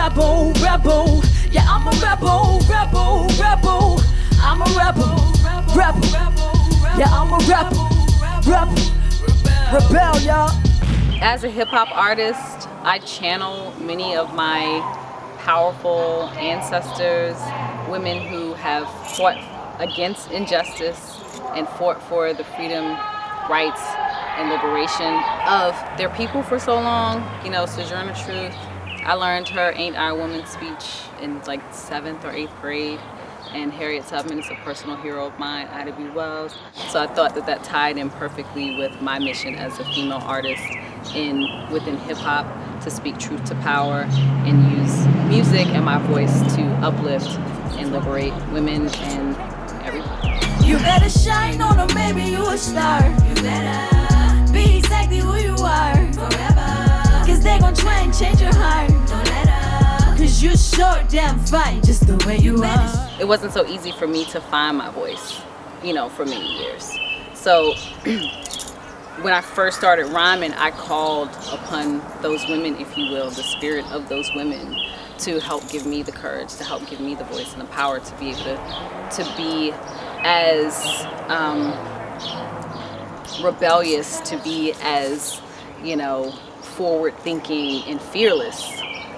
rebel, rebel. Yeah, I'm a rebel, rebel, rebel. I'm a rebel, rebel. Yeah, I'm a rebel, rebel, y'all. As a hip-hop artist, I channel many of my powerful ancestors, women who have fought against injustice and fought for the freedom, rights, and liberation of their people for so long. You know, Sojourner Truth, I learned her Ain't I a Woman speech in like 7th or 8th grade. And Harriet Tubman is a personal hero of mine, Ida B. Wells. So I thought that that tied in perfectly with my mission as a female artist within hip-hop, to speak truth to power and use music and my voice to uplift and liberate women and everybody. You better shine on them, baby, you a star. You better be exactly who you are forever. Cause they gon' try and change your heart. Don't let her. Cause you're so damn fine just the way you are. It wasn't so easy for me to find my voice, you know, for many years. So when I first started rhyming, I called upon those women, if you will, the spirit of those women, to help give me the courage, to help give me the voice and the power to be able to be as rebellious, to be as, you know, forward-thinking and fearless.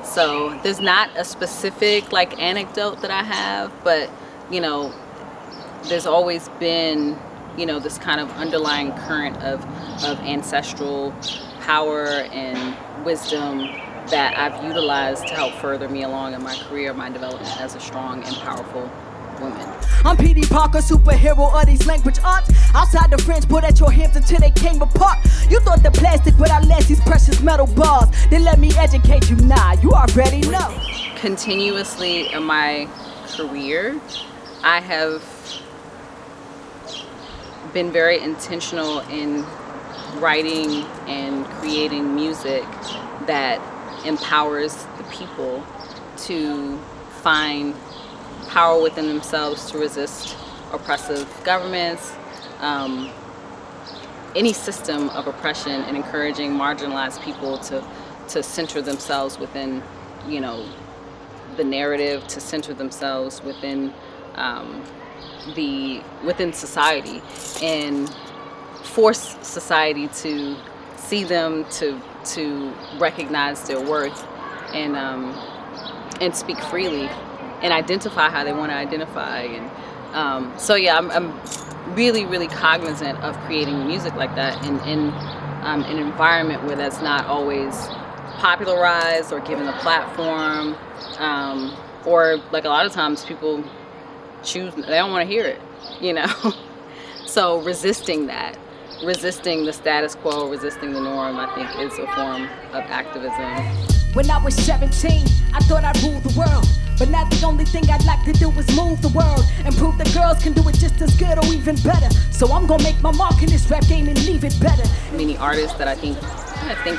So there's not a specific like anecdote that I have, but you know, there's always been, you know, this kind of underlying current of ancestral power and wisdom that I've utilized to help further me along in my career, my development as a strong and powerful woman. I'm P.D. Parker, superhero of these language arts. Outside the French, put at your hands until they came apart. You thought the plastic, but I last these precious metal bars. Then let me educate you, nah, you already know. Continuously in my career, I have been very intentional in writing and creating music that empowers the people to find power within themselves to resist oppressive governments, any system of oppression, and encouraging marginalized people to center themselves within, you know, the narrative, to center themselves within within society, and force society to see them, to recognize their worth, and speak freely, and identify how they want to identify. And so yeah, I'm really, really cognizant of creating music like that in an environment where that's not always popularized or given a platform, or like a lot of times people choose, they don't want to hear it, you know. So resisting that, resisting the status quo, resisting the norm, I think is a form of activism. When I was 17, I thought I'd rule the world. But now the only thing I'd like to do is move the world and prove that girls can do it just as good or even better. So I'm gonna make my mark in this rap game and leave it better. Many artists that I think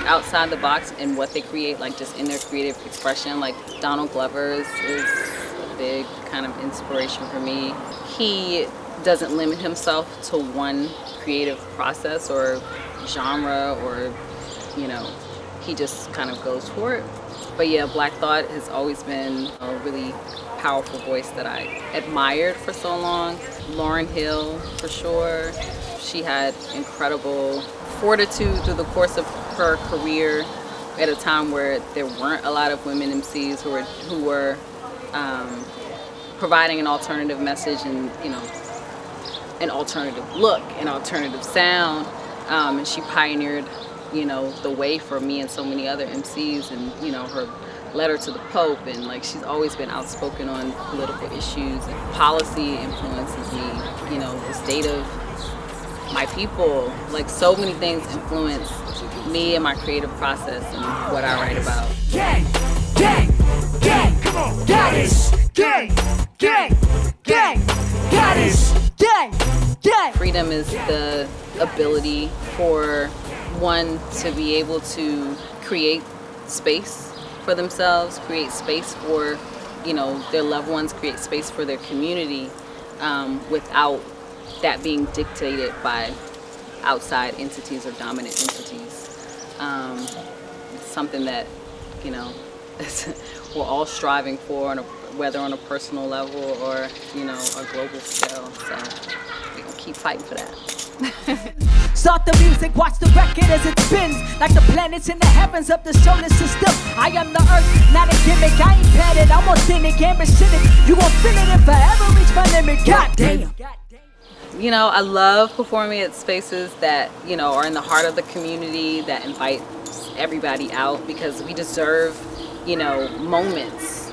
outside the box in what they create, like just in their creative expression, like Donald Glover is a big kind of inspiration for me. He doesn't limit himself to one creative process or genre, or, you know, he just kind of goes for it. But yeah, Black Thought has always been a really powerful voice that I admired for so long. Lauryn Hill, for sure. She had incredible fortitude through the course of her career at a time where there weren't a lot of women MCs who were providing an alternative message and, you know, an alternative look, an alternative sound. And she pioneered, you know, the way for me and so many other MCs, and, you know, her letter to the Pope, and like she's always been outspoken on political issues, and policy influences me, you know, the state of my people, like so many things influence me and my creative process and what I write about. Gang, gang, gang, come on, goddess, gang, gang, gang, goddess, gang, gang. Freedom is the ability for one to be able to create space for themselves, create space for, you know, their loved ones, create space for their community, without that being dictated by outside entities or dominant entities. It's something that, you know, we're all striving for, whether on a personal level or, you know, a global scale. So we're gonna keep fighting for that. Start the music, watch the record as it spins, like the planets in the heavens of the solar system. I am the earth, not a gimmick. I ain't padded, I'm authentic, ambitioning. You gon' feel it and forever reach my limit. God damn. You know, I love performing at spaces that, you know, are in the heart of the community, that invite everybody out, because we deserve, you know, moments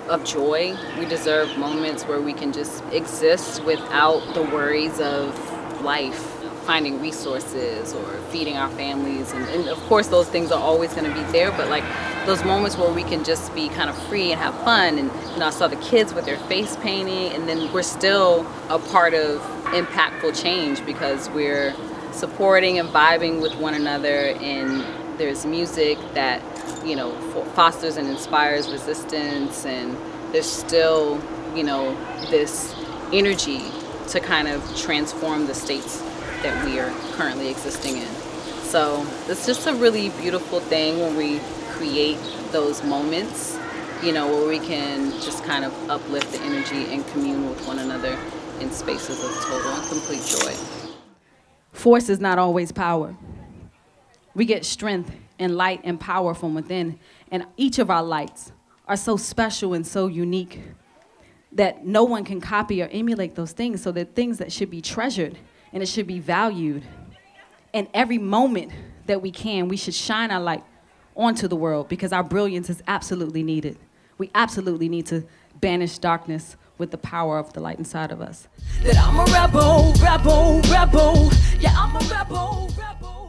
of joy. We deserve moments where we can just exist without the worries of life, finding resources or feeding our families. And of course those things are always going to be there, but like those moments where we can just be kind of free and have fun. And you know, I saw the kids with their face painting, and then we're still a part of impactful change because we're supporting and vibing with one another, and there's music that, you know, fosters and inspires resistance, and there's still, you know, this energy to kind of transform the states that we are currently existing in. So it's just a really beautiful thing when we create those moments, you know, where we can just kind of uplift the energy and commune with one another in spaces of total and complete joy. Force is not always power. We get strength and light and power from within, and each of our lights are so special and so unique that no one can copy or emulate those things. So they're things that should be treasured and it should be valued. And every moment that we can, we should shine our light onto the world, because our brilliance is absolutely needed. We absolutely need to banish darkness with the power of the light inside of us. That I'm a rebel, rebel, rebel. Yeah, I'm a rebel, rebel.